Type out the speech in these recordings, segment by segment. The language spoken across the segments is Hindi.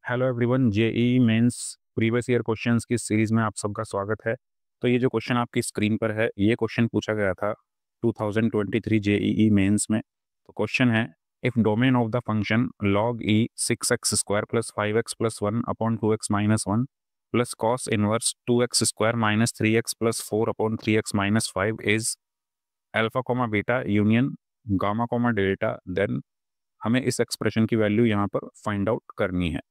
Hello everyone, JEE mains previous year questions की सीरीज में आप सबका स्वागत है। तो ये जो क्वेश्चन आपकी स्क्रीन पर है, ये क्वेश्चन पूछा गया था 2023 जेईई मेंस में। तो क्वेश्चन है, if domain of the function log e 6x² plus 5x plus 1 upon 2x minus 1 plus cos inverse 2x² minus 3x plus 4 upon 3x minus 5 is alpha comma beta union gamma comma delta, then हमें इस एक्सप्रेशन की वैल्यू यहाँ पर फाइंड आउट करनी है।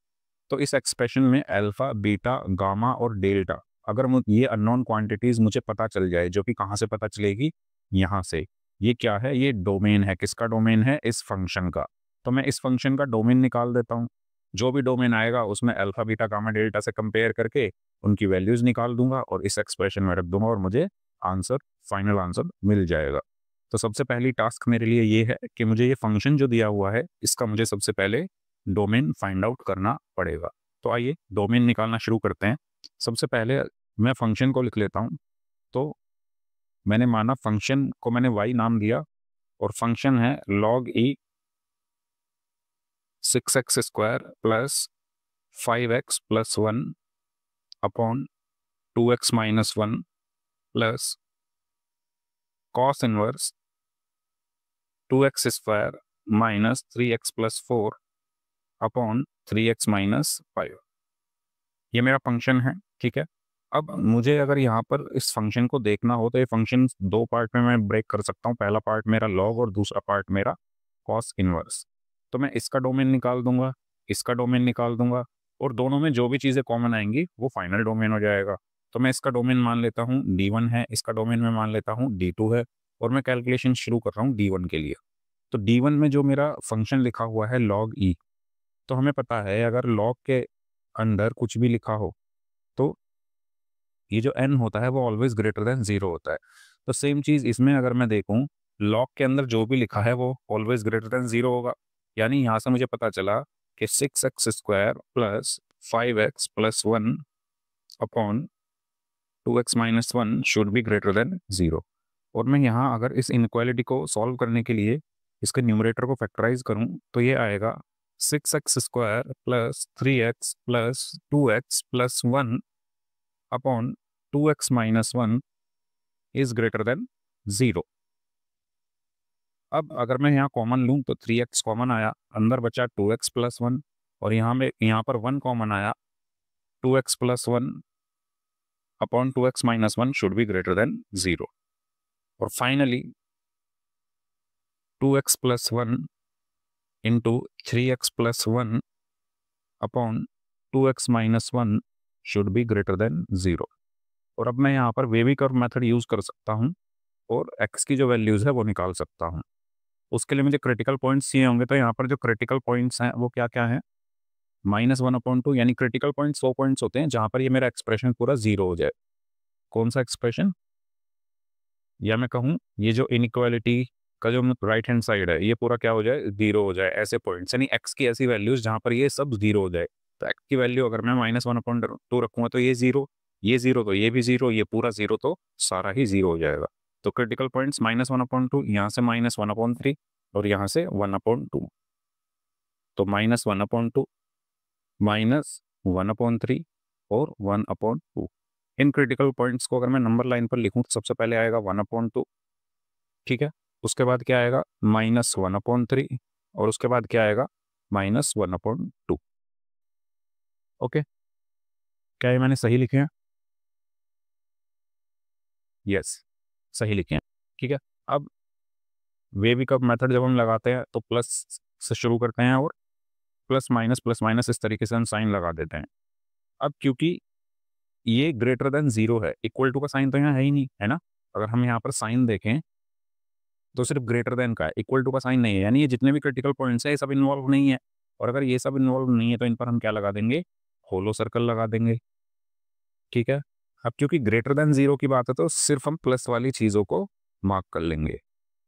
तो इस एक्सप्रेशन में अल्फा, बीटा, गामा और डेल्टा, अगर ये अननोन क्वांटिटीज मुझे पता चल जाए, जो कि कहाँ से पता चलेगी, यहाँ से। ये क्या है? ये डोमेन है। किसका डोमेन है? इस फंक्शन का। तो मैं इस फंक्शन का डोमेन निकाल देता हूँ। जो भी डोमेन आएगा उसमें अल्फा, बीटा, गामा, डेल्टा से कंपेयर करके उनकी वैल्यूज निकाल दूंगा और इस एक्सप्रेशन में रख दूंगा और मुझे आंसर, फाइनल आंसर मिल जाएगा। तो सबसे पहली टास्क मेरे लिए ये है कि मुझे ये फंक्शन जो दिया हुआ है, इसका मुझे सबसे पहले डोमेन फाइंड आउट करना पड़ेगा। तो आइए डोमेन निकालना शुरू करते हैं। सबसे पहले मैं फंक्शन को लिख लेता हूं। तो मैंने माना फंक्शन को मैंने y नाम दिया और फंक्शन है log e 6x² plus 5x plus 1 upon 2x minus 1 plus cos inverse 2x² minus 3x plus 4 upon 3x minus 5। ये मेरा फंक्शन है, ठीक है। अब मुझे अगर यहाँ पर इस फंक्शन को देखना हो तो ये फंक्शन दो पार्ट में मैं ब्रेक कर सकता हूँ। पहला पार्ट मेरा लॉग और दूसरा पार्ट मेरा कॉस इनवर्स। तो मैं इसका डोमेन निकाल दूंगा, इसका डोमेन निकाल दूंगा और दोनों में जो भी चीज़ें कॉमन आएंगी वो फाइनल डोमेन हो जाएगा। तो मैं इसका डोमेन मान लेता हूँ D1 है, इसका डोमेन में मान लेता हूँ D2 है और मैं कैलकुलेशन शुरू कर रहा हूँ D1 के लिए। तो D1 में जो मेरा फंक्शन लिखा हुआ है log e, तो हमें पता है अगर log के अंदर कुछ भी लिखा हो तो ये जो n होता है वो ऑलवेज ग्रेटर देन 0 होता है। तो सेम चीज इसमें अगर मैं देखूं, लॉग के अंदर जो भी लिखा है वो ऑलवेज ग्रेटर देन 0 होगा। यानी यहां से मुझे पता चला कि 6x² plus 5x plus 1 upon 2x minus 1 should be greater then 0। और मैं यहाँ अगर इस इनक्वालिटी को सॉल्व करने के लिए इसके न्यूमरेटर को फैक्टराइज करूं तो ये आएगा 6x² plus 3x plus 2x plus 1 upon 2x minus 1 is greater than 0। अब अगर मैं यहाँ कॉमन लूँ तो 3x कॉमन आया, अंदर बचा 2x प्लस 1 और यहाँ पर 1 कॉमन आया, 2x plus 1 upon 2x minus 1 should be greater then 0। और finally 2x plus 1 into 3x plus 1 upon 2x minus 1 should be greater then 0। और अब मैं यहाँ पर वेवी कर्व मेथड यूज कर सकता हूँ और x की जो वैल्यूज है वो निकाल सकता हूँ। उसके लिए मुझे क्रिटिकल पॉइंट्स चाहिए होंगे। तो यहाँ पर जो क्रिटिकल पॉइंट्स हैं वो क्या क्या है? -1/2, यानी क्रिटिकल पॉइंट्स वो पॉइंट्स होते हैं जहाँ पर ये मेरा एक्सप्रेशन पूरा 0 हो जाए। कौन सा एक्सप्रेशन? या मैं कहूँ ये जो इनइक्वालिटी का जो राइट हैंड साइड है ये पूरा क्या हो जाए? 0 हो जाए। ऐसे पॉइंट्स यानी x की ऐसी वैल्यूज जहाँ पर ये सब 0 हो जाए। तो x की वैल्यू अगर मैं -1/2 रखूँगा तो ये 0, ये 0 तो ये भी 0, ये पूरा 0 तो सारा ही 0 हो जाएगा। तो क्रिटिकल पॉइंट्स -1/2, यहाँ से -1/3 और यहाँ से 1/2। तो -1/2, -1/3 और 1/2। इन क्रिटिकल पॉइंट्स को अगर मैं नंबर लाइन पर लिखूं तो सबसे पहले आएगा 1/2, ठीक है। उसके बाद क्या आएगा? -1/3 और उसके बाद क्या आएगा? -1/2। ओके, क्या ये मैंने सही लिखे हैं? यस, सही लिखे हैं, ठीक है। अब वेवी कर्व मेथड जब हम लगाते हैं तो प्लस से शुरू करते हैं और प्लस माइनस इस तरीके से हम साइन लगा देते हैं। अब क्योंकि ये ग्रेटर देन 0 है, इक्वल टू का साइन तो यहाँ है ही नहीं, है ना। अगर हम यहाँ पर साइन देखें तो सिर्फ ग्रेटर देन का है, इक्वल टू का साइन नहीं है। यानी ये जितने भी क्रिटिकल पॉइंट्स है ये सब इन्वॉल्व नहीं है। और अगर ये सब इन्वॉल्व नहीं है तो इन पर हम क्या लगा देंगे? होलो सर्कल लगा देंगे, ठीक है। अब क्योंकि ग्रेटर देन 0 की बात है तो सिर्फ हम प्लस वाली चीज़ों को मार्क कर लेंगे।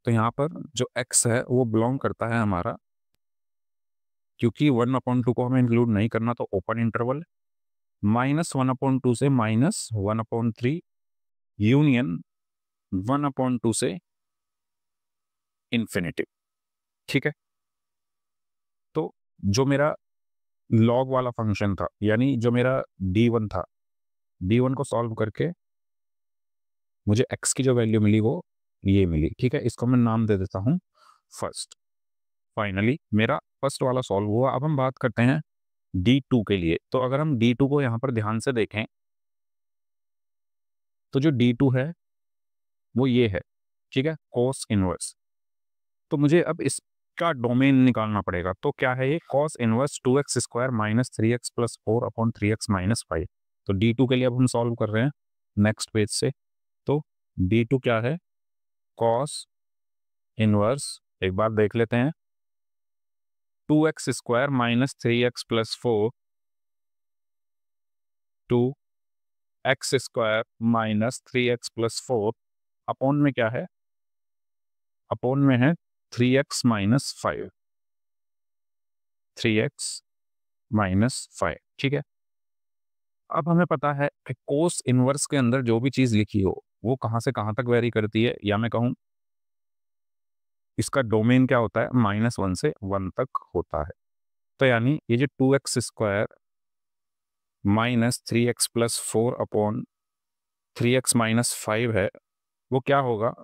तो यहाँ पर जो x है वो बिलोंग करता है हमारा, क्योंकि 1/2 को हमें इंक्लूड नहीं करना तो ओपन इंटरवल, -1/2 से -1/3 यूनियन 1/2 से इन्फिनिटी, ठीक है। तो जो मेरा लॉग वाला फंक्शन था, यानी जो मेरा d1 था, d1 को सॉल्व करके मुझे x की जो वैल्यू मिली वो ये मिली। ठीक है, इसको मैं नाम दे देता हूँ फर्स्ट। फाइनली मेरा फर्स्ट वाला सॉल्व हुआ। अब हम बात करते हैं d2 के लिए। तो अगर हम d2 को यहाँ पर ध्यान से देखें तो जो d2 है वो ये है, ठीक है, cos इनवर्स। तो मुझे अब इसका डोमेन निकालना पड़ेगा। तो क्या है ये, cos inverse 2x square minus 3x plus 4 upon 3x minus 5। तो d2 के लिए अब हम सॉल्व कर रहे हैं नेक्स्ट पेज से। तो d2 क्या है, cos इनवर्स, एक बार देख लेते हैं, 2x square minus 3x plus 4 two x square minus 3x plus 4 upon में क्या है, अपॉन में है 3x माइनस 5, 3x माइनस 5। ठीक है, अब हमें पता है कि कोस इनवर्स के अंदर जो भी चीज लिखी हो वो कहां से कहां तक वेरी करती है, या मैं कहूं इसका डोमेन क्या होता है, -1 से 1 तक होता है। तो यानी ये जो 2x square minus 3x plus 4 upon 3x minus 5 है, वो क्या होगा,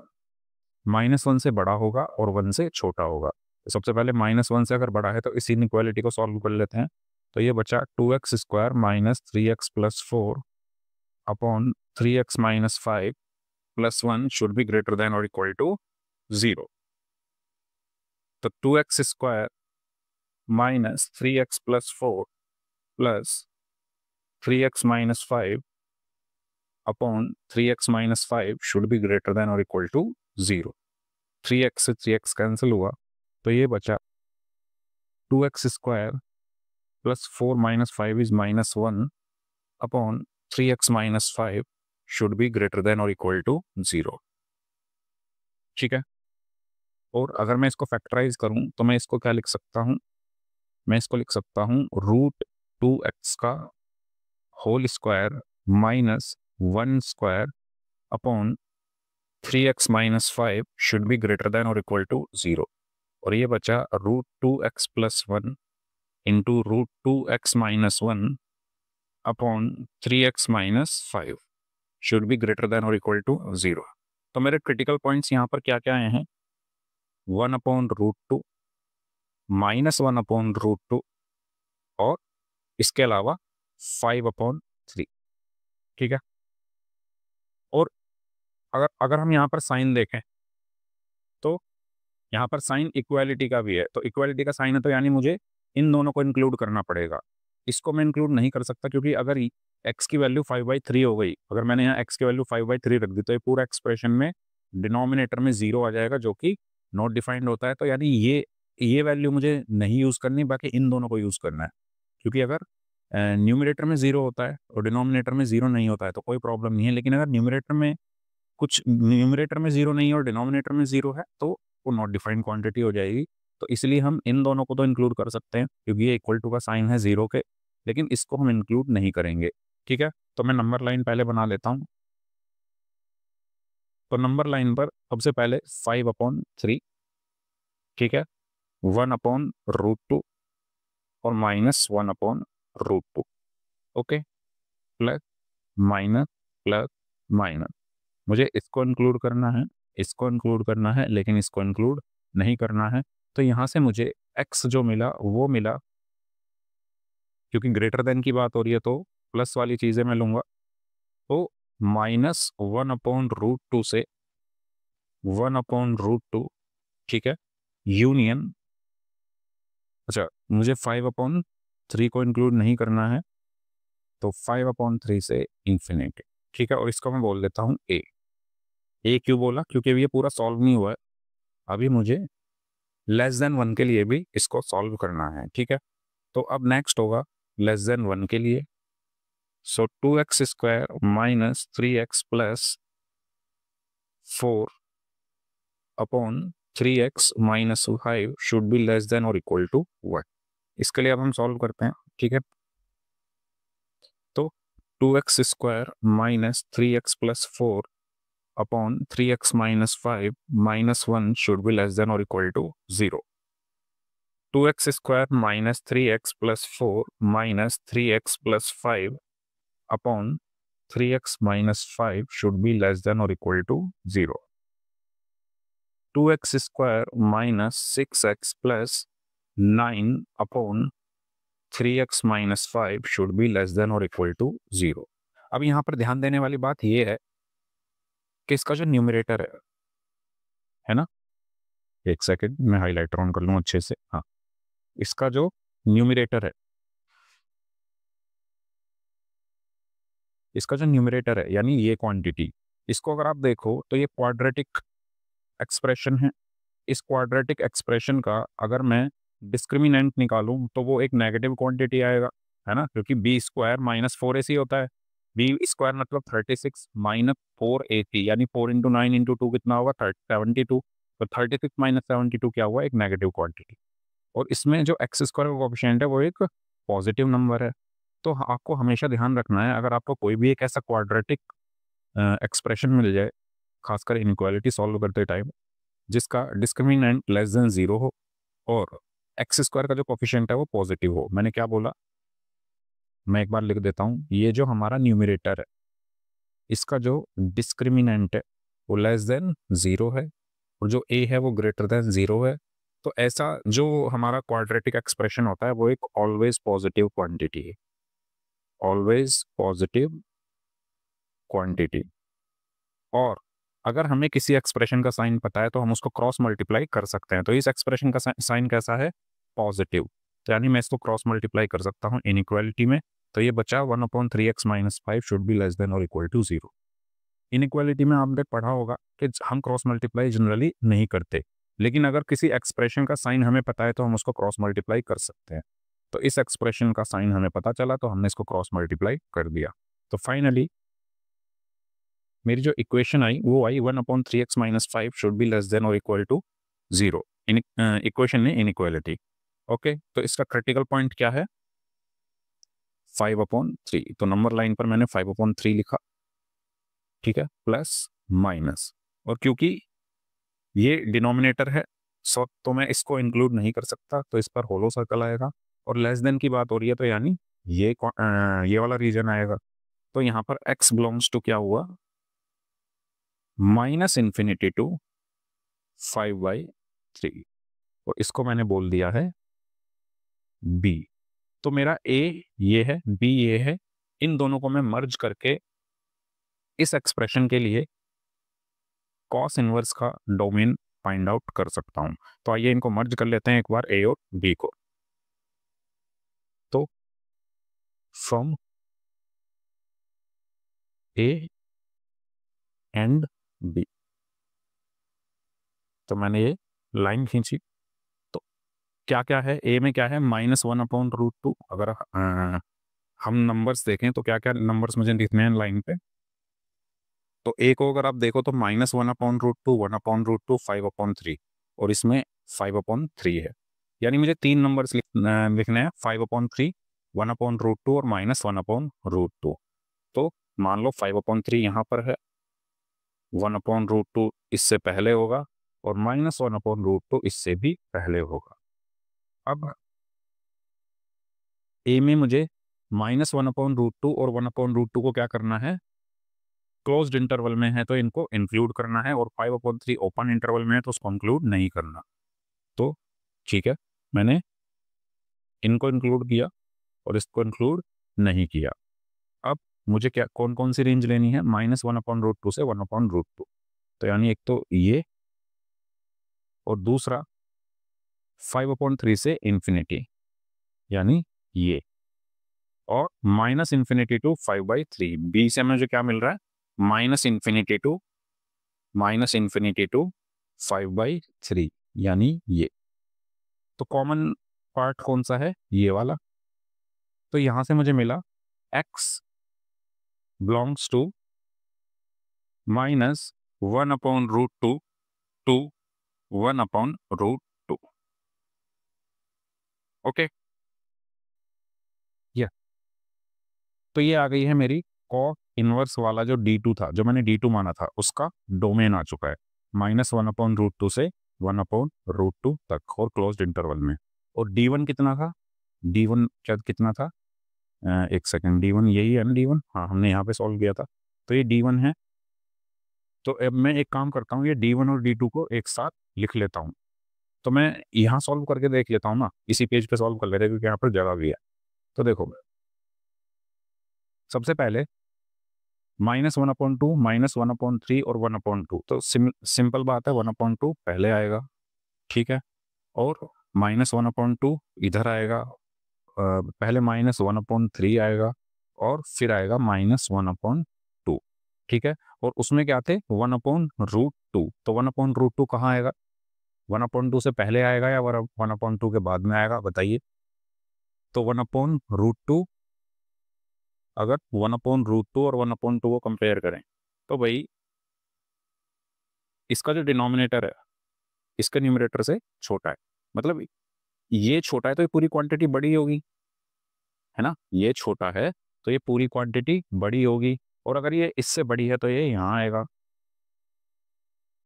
-1 से बड़ा होगा और 1 से छोटा होगा। तो सबसे पहले -1 से अगर बड़ा है तो इस इनइक्वालिटी को सॉल्व कर लेते हैं। तो ये बचा 2x square minus 3x plus 4 upon 3x minus 5 plus 1 should be greater than और इक्वल टू 0। तो 2x square minus 3x plus 4 plus 3x minus 5 upon 3x minus 5 should be greater than और इक्वल टू 0। 3x से 3x कैंसिल हुआ, तो ये बचा 2x square plus 4 minus 5 is -1 upon 3x minus 5 should be greater than और इक्वल टू 0। ठीक है, और अगर मैं इसको फैक्टराइज करूं तो मैं इसको क्या लिख सकता हूं, मैं इसको लिख सकता हूं √2x का whole square minus 1 square upon 3x minus 5 should be greater than और इक्वल टू 0। और ये बचा √2x plus 1 into √2x minus 1 upon 3x minus 5 should be greater than और इक्वल टू 0। तो मेरे क्रिटिकल पॉइंट्स यहाँ पर क्या क्या आए हैं, 1/√2, -1 अपॉन √2 और इसके अलावा 5/3। ठीक है, और अगर अगर हम यहाँ पर साइन देखें तो यहाँ पर साइन इक्वालिटी का भी है। तो इक्वालिटी का साइन है तो यानी मुझे इन दोनों को इंक्लूड करना पड़ेगा। इसको मैं इंक्लूड नहीं कर सकता क्योंकि अगर x की वैल्यू 5/3 हो गई, अगर मैंने यहाँ x की वैल्यू 5/3 रख दी तो ये पूरा एक्सप्रेशन में डिनोमिनेटर में 0 आ जाएगा जो कि नॉट डिफाइंड होता है। तो यानी ये वैल्यू मुझे नहीं यूज़ करनी, बाकी इन दोनों को यूज़ करना है। क्योंकि अगर न्यूमिनेटर में 0 होता है और डिनोमिनेटर में 0 नहीं होता है तो कोई प्रॉब्लम नहीं है, लेकिन अगर न्यूमरेटर में 0 नहीं है और डिनोमिनेटर में 0 है तो वो नॉट डिफाइंड क्वांटिटी हो जाएगी। तो इसलिए हम इन दोनों को तो इंक्लूड कर सकते हैं क्योंकि ये इक्वल टू का साइन है 0 के, लेकिन इसको हम इंक्लूड नहीं करेंगे। ठीक है, तो मैं नंबर लाइन पहले बना लेता हूँ। तो नंबर लाइन पर सबसे पहले 5/3, ठीक है, 1/√2 और -1/√2। Okay, plus minus plus minus, मुझे इसको इंक्लूड करना है, इसको इंक्लूड करना है, लेकिन इसको इंक्लूड नहीं करना है। तो यहाँ से मुझे x जो मिला वो मिला, क्योंकि ग्रेटर देन की बात हो रही है तो प्लस वाली चीज़ें मैं लूँगा। तो -1/√2 से 1/√2, ठीक है, यूनियन, अच्छा मुझे 5/3 को इंक्लूड नहीं करना है तो 5/3 से इंफिनिटी। ठीक है, और इसको मैं बोल देता हूँ ए क्यों बोला, क्योंकि ये पूरा सॉल्व नहीं हुआ है, अभी मुझे <<1 के लिए भी इसको सॉल्व करना है। ठीक है, तो अब नेक्स्ट होगा <1 के लिए। सो 2x square minus 3x plus 4 upon 3x minus 5 should be less than और इक्वल टू 1। इसके लिए अब हम सॉल्व करते हैं। ठीक है, तो 2x square minus 3x plus 4 upon 3x minus 5 -1 should be less than और equal to 0। 2x² minus 3x plus 4 minus 3x plus 5 upon 3x minus 5 should be less than और equal to 0. 2x² minus 6x plus 9 upon 3x minus 5 should be less than और इक्वल टू 0. अब यहाँ पर ध्यान देने वाली बात यह है कि इसका जो न्यूमरेटर है ना, एक सेकेंड मैं हाईलाइटर ऑन कर लूँ अच्छे से. हाँ, इसका जो न्यूमरेटर है यानी ये क्वांटिटी, इसको अगर आप देखो तो ये क्वाड्रेटिक एक्सप्रेशन है. इस क्वाड्रेटिक एक्सप्रेशन का अगर मैं डिस्क्रिमिनेंट निकालूं तो वो एक नेगेटिव क्वांटिटी आएगा, है ना, क्योंकि b² माइनस 4ac होता है. b² मतलब 36 माइनस 4ac, यानी 4 इंटू 9 इंटू 2 कितना होगा 72. तो 36 माइनस 72 क्या हुआ, एक नेगेटिव क्वांटिटी. और इसमें जो x² का कोएफिशिएंट है वो एक पॉजिटिव नंबर है. तो आपको हमेशा ध्यान रखना है, अगर आपको कोई भी एक ऐसा क्वाड्रेटिक एक्सप्रेशन मिल जाए, खासकर इनइक्वालिटी सॉल्व करते टाइम, जिसका डिस्क्रिमिनेंट लेस देन 0 हो और x² का जो कोएफिशिएंट है वो पॉजिटिव हो. मैंने क्या बोला, मैं एक बार लिख देता हूँ. ये जो हमारा न्यूमरेटर है, इसका जो डिस्क्रिमिनेंट है वो लेस देन 0 है और जो a है वो ग्रेटर देन 0 है. तो ऐसा जो हमारा क्वाड्रेटिक एक्सप्रेशन होता है वो एक ऑलवेज पॉजिटिव क्वांटिटी है, ऑलवेज पॉजिटिव क्वांटिटी. और अगर हमें किसी एक्सप्रेशन का साइन पता है तो हम उसको क्रॉस मल्टीप्लाई कर सकते हैं. तो इस एक्सप्रेशन का साइन कैसा है, पॉजिटिव. तो यानी मैं इसको क्रॉस मल्टीप्लाई कर सकता हूँ इनइक्वालिटी में. तो ये बचा 1/3x minus 5 should be less than और इक्वल टू 0. इनइक्वालिटी में आपने पढ़ा होगा कि हम क्रॉस मल्टीप्लाई जनरली नहीं करते, लेकिन अगर किसी एक्सप्रेशन का साइन हमें पता है तो हम उसको क्रॉस मल्टीप्लाई कर सकते हैं. तो इस एक्सप्रेशन का साइन हमें पता चला तो हमने इसको क्रॉस मल्टीप्लाई कर दिया. तो फाइनली मेरी जो इक्वेशन आई वो आई 1/3x minus 5 should be less than और इक्वल टू 0. इक्वेशन में इनइक्वालिटी. ओके, तो इसका क्रिटिकल पॉइंट क्या है, 5/3. तो नंबर लाइन पर मैंने 5/3 लिखा, ठीक है, प्लस माइनस. और क्योंकि ये डिनोमिनेटर है तो मैं इसको इंक्लूड नहीं कर सकता, तो इस पर होलो सर्कल आएगा. और लेस देन की बात हो रही है तो यानी ये वाला रीजन आएगा. तो यहाँ पर x बिलोंग्स टू क्या हुआ, -∞ टू 5/3. और इसको मैंने बोल दिया है b. तो मेरा a ये है, b ये है. इन दोनों को मैं मर्ज करके इस एक्सप्रेशन के लिए कॉस इनवर्स का डोमेन फाइंड आउट कर सकता हूं. तो आइए इनको मर्ज कर लेते हैं एक बार, a और b को. तो फ्रॉम a एंड b, तो मैंने ये लाइन खींची. तो क्या क्या है, a में क्या है, -1/√2. अगर हम नंबर्स देखें तो क्या क्या नंबर्स मुझे लिखने हैं लाइन पे. तो a को अगर आप देखो तो -1/√2, 1/√2, 5/3 और इसमें 5/3 है. यानी मुझे 3 नंबर्स लिखने हैं, 5/3, 1/√2 और -1/√2. तो मान लो 5/3 यहाँ पर है, 1/√2 इससे पहले होगा और -1/√2 इससे भी पहले होगा. अब a में मुझे -1/√2 और 1/√2 को क्या करना है, क्लोज्ड इंटरवल में है तो इनको इंक्लूड करना है, और 5/3 ओपन इंटरवल में है तो उसको इंक्लूड नहीं करना. तो ठीक है, मैंने इनको इंक्लूड किया और इसको इंक्लूड नहीं किया. अब मुझे क्या कौन कौन सी रेंज लेनी है, -1/√2 से 1/√2. तो यानी एक तो ये और दूसरा 5/3 से इंफिनिटी, यानी ये, और -∞ टू 5/3. बी से मुझे क्या मिल रहा है, -∞ टू 5/3, यानी ये. तो कॉमन पार्ट कौन सा है, ये वाला. तो यहां से मुझे मिला x belongs to -1/√2 to 1/√2. Okay, ये तो ये आ गई है मेरी कॉस इनवर्स वाला जो d2 था, जो मैंने d2 माना था, उसका डोमेन आ चुका है -1/√2 से 1/√2 तक और क्लोज्ड इंटरवल में. और D1 कितना था, D1 क्या कितना था, एक सेकंड, D1 यही है ना, D1, हाँ हमने यहाँ पे सॉल्व किया था, तो ये D1 है। तो अब मैं एक काम करता हूँ, ये D1 और D2 को एक साथ लिख लेता हूँ। तो मैं यहाँ सॉल्व करके देख लेता हूँ ना, इसी पेज पे सॉल्व कर लेते हैं क्योंकि यहाँ पर जगह भी है। तो देखो सबसे पहले -1/2, -1/3 और 1/2, तो सिंपल बात है, 1/2 पहले आएगा, ठीक है, और -1/2 इधर आएगा, पहले -1/3 आएगा और फिर आएगा -1/2, ठीक है। और उसमें क्या थे, 1/√2, तो 1/√2 कहाँ आएगा, 1/2 से पहले आएगा या 1/2 के बाद में आएगा, बताइए। तो 1/√2, अगर 1/√2 और 1/2 को कंपेयर करें तो भाई इसका जो डिनोमिनेटर है इसका न्यूमरेटर से छोटा है, मतलब ये छोटा है तो ये पूरी क्वांटिटी बड़ी होगी, है ना, ये छोटा है तो ये पूरी क्वांटिटी बड़ी होगी, और अगर ये इससे बड़ी है तो ये यहाँ आएगा।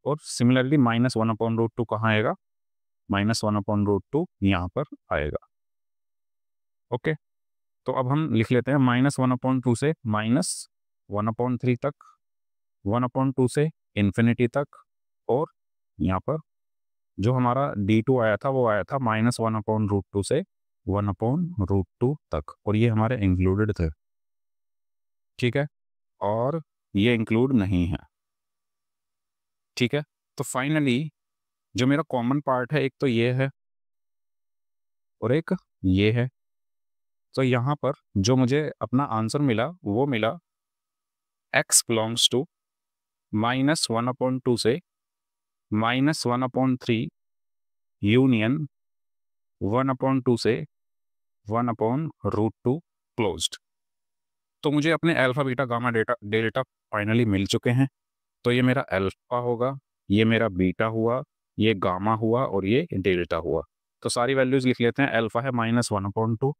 और सिमिलरली -1/√2 कहाँ आएगा, -1/√2 यहाँ पर आएगा। ओके, तो अब हम लिख लेते हैं -1/2 से -1/3 तक, 1/2 से इन्फिनिटी तक, और यहाँ पर जो हमारा D2 आया था वो आया था -1/√2 से 1/√2 तक, और ये हमारे इंक्लूडेड थे, ठीक है, और ये इंक्लूड नहीं है, ठीक है। तो फाइनली जो मेरा कॉमन पार्ट है, एक तो ये है और एक ये है, तो यहाँ पर जो मुझे अपना आंसर मिला वो मिला x बिलोंग्स टू -1/2 से -1/3 यूनियन 1/2 से 1/√2 क्लोज्ड। तो मुझे अपने alpha beta gamma delta finally मिल चुके हैं। तो ये मेरा अल्फा होगा, ये मेरा बीटा हुआ, ये गामा हुआ और ये डेल्टा हुआ। तो सारी वैल्यूज लिख लेते हैं। अल्फा है -1/2,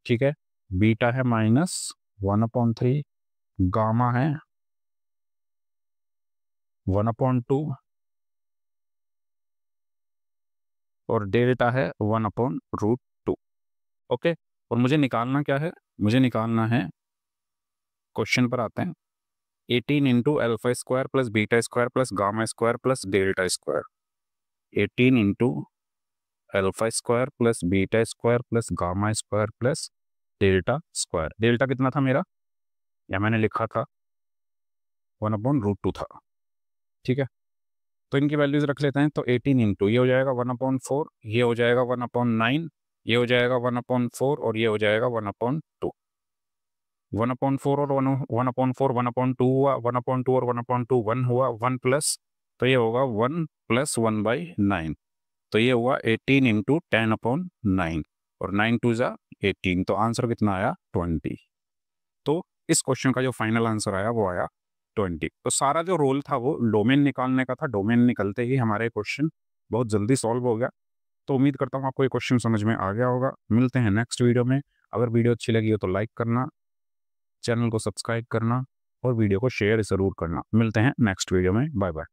ठीक है, बीटा है -1/3, गामा है 1/2 और डेल्टा है 1/√2। ओके, और मुझे निकालना क्या है, मुझे निकालना है, क्वेश्चन पर आते हैं, 18 into alpha square plus beta square plus gamma square plus delta square, 18 into alpha square plus beta square plus gamma square plus delta square. Delta कितना था मेरा, या मैंने लिखा था 1/√2 था, ठीक है। तो इनकी वैल्यूज रख लेते हैं। तो 18 इंटू ये हो जाएगा 1/4, ये हो जाएगा 1/9, ये हो जाएगा 1/4 और ये हो जाएगा 1/2। 1/4 और 1/4 1/2 हुआ, 1/2 और 1/2 1 हुआ, 1 प्लस, तो ये होगा 1 + 1/9, तो ये हुआ 18 इंटू 10/9 और 9 2 ज़ा 18, तो आंसर कितना आया 20। तो इस क्वेश्चन का जो फाइनल आंसर आया वो आया 20। तो सारा जो रोल था वो डोमेन निकालने का था, डोमेन निकलते ही हमारे क्वेश्चन बहुत जल्दी सॉल्व हो गया। तो उम्मीद करता हूँ आपको ये क्वेश्चन समझ में आ गया होगा। मिलते हैं नेक्स्ट वीडियो में। अगर वीडियो अच्छी लगी हो तो लाइक करना, चैनल को सब्सक्राइब करना और वीडियो को शेयर ज़रूर करना। मिलते हैं नेक्स्ट वीडियो में, बाय बाय।